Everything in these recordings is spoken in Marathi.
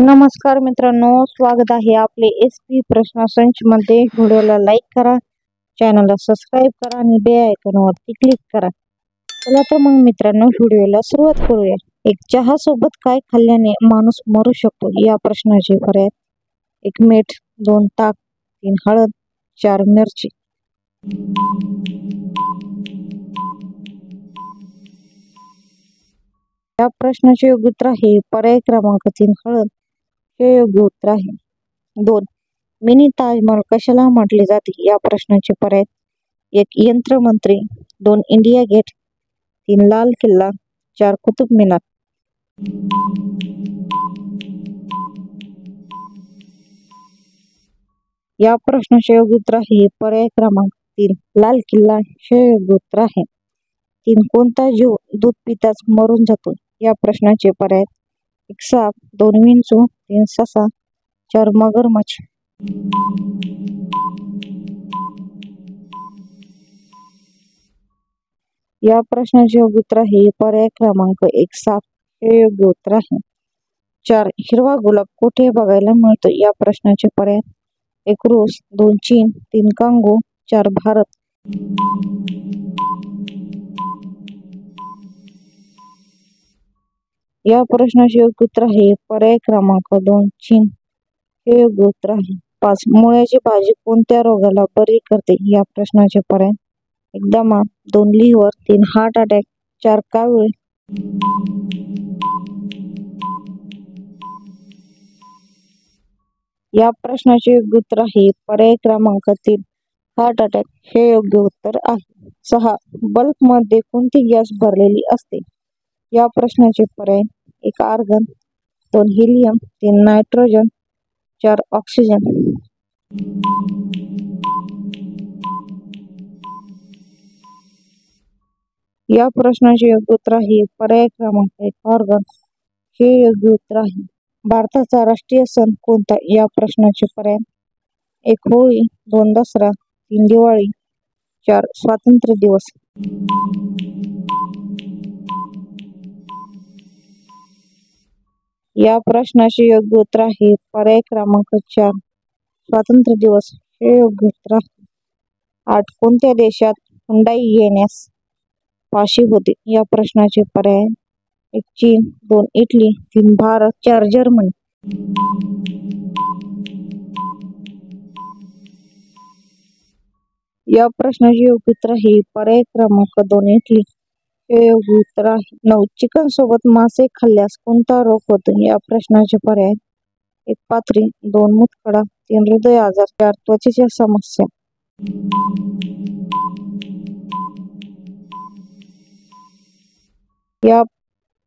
नमस्कार मित्रांनो, स्वागत आहे आपले SP प्रश्न संच मध्ये। व्हिडिओला लाईक करा, चॅनलला सबस्क्राईब करा आणि बेल आयकॉनवरती क्लिक करा। चला तर मग मित्रांनो, व्हिडिओला सुरुवात करूया। एक चहा सोबत काय खाल्ल्याने माणूस मरू शकतो या प्रश्नाचे पर्याय: 1 मीठ, 2 ताक, 3 हळद, 4 मिरची। या प्रश्नाचे योग्य उत्तर आहे पर्याय क्रमांक 3 हळद हे योग्य उत्तर आहे। 2 मिनी ताजमहल कशाला म्हटले जाते या प्रश्नाचे पर्याय: 1 यंत्रमंत्री, 2 इंडिया गेट, 3 लाल किल्ला, 4 कुतुब मिनार। या प्रश्नाचे योग्य उत्तर आहे पर्याय क्रमांक 3 लाल किल्ला हे योग्य उत्तर आहे। 3 कोणता जीव दूध पिताच मरून जातो या प्रश्नाचे पर्याय: 1 साप, 2 विंचू, 3 ससा, 4 मगरमच्छ। या प्रश्नाचे योग्य उत्तर आहे पर्याय क्रमांक 1 साप हे योग्य उत्तर आहे। 4 हिरवा गुलाब कुठे बघायला मिळतो या प्रश्नाचे पर्याय: 1 रूस, 2 चीन, 3 कांगो, 4 भारत। या प्रश्नाचे योग्य उत्तर आहे पर्याय क्रमांक 2 चीन हे योग्य उत्तर आहे। 5 मुळ्याची भाजी कोणत्या रोगाला बरी करते या प्रश्नाचे पर्याय: 1 दमा, 2 लिव्हर, 3 हार्ट अटॅक, 4 कावीळ। या प्रश्नाचे योग्य उत्तर आहे पर्याय क्रमांक 3 हार्ट अटॅक हे योग्य उत्तर आहे। 6 बल्ब मध्ये कोणती गॅस भरलेली असते या प्रश्नाचे पर्याय: 1 आर्गन, 2 हिलियम, 3 नायट्रोजन, 4 ऑक्सिजन। या प्रश्नाचे योग्य उत्तर आहे पर्याय क्रमांक 1 आर्गन हे योग्य उत्तर आहे। भारताचा राष्ट्रीय सण कोणता या प्रश्नाचे पर्याय: 1 होळी, 2 दसरा, 3 दिवाळी, 4 स्वातंत्र्य दिवस। या प्रश्नाचे योग्य उत्तर आहे पर्याय क्रमांक 4 स्वातंत्र्य दिवस हे योग्य उत्तर आहे। 8 कोणत्या देशात हुंडाई घेण्यास फाशी होते या प्रश्नाचे पर्याय: 1 चीन, 2 इटली, 3 भारत, 4 जर्मनी। या प्रश्नाचे योग्य उत्तर आहे पर्याय क्रमांक 2 इटली हे योग्य उत्तर आहे। 9 चिकन सोबत मासे खाल्ल्यास कोणता रोग होतो या प्रश्नाचे पर्याय: 1 पाथरी, 2 मूतखडा, 3 हृदय आजार, 4 त्वचेच्या समस्या। या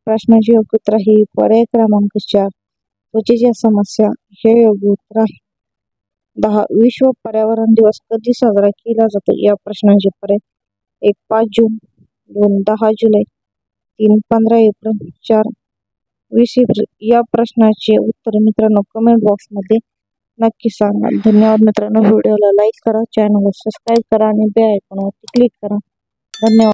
प्रश्नाचे योग्य उत्तर आहे पर्याय क्रमांक 4 त्वचेच्या समस्या हे योग्य उत्तर आहे। 10 विश्व पर्यावरण दिवस कधी साजरा केला जातो या प्रश्नाचे पर्याय: 1 5 जून, 2 10 जुलै, 3 15 एप्रिल, 4 20 एप्रिल। या प्रश्नाचे उत्तर मित्रांनो कमेंट बॉक्स मध्ये नक्की सांगा। धन्यवाद मित्रांनो, व्हिडिओला लाईक करा, चॅनलला सबस्क्राईब करा आणि बेल आयकॉनवरती क्लिक करा। धन्यवाद।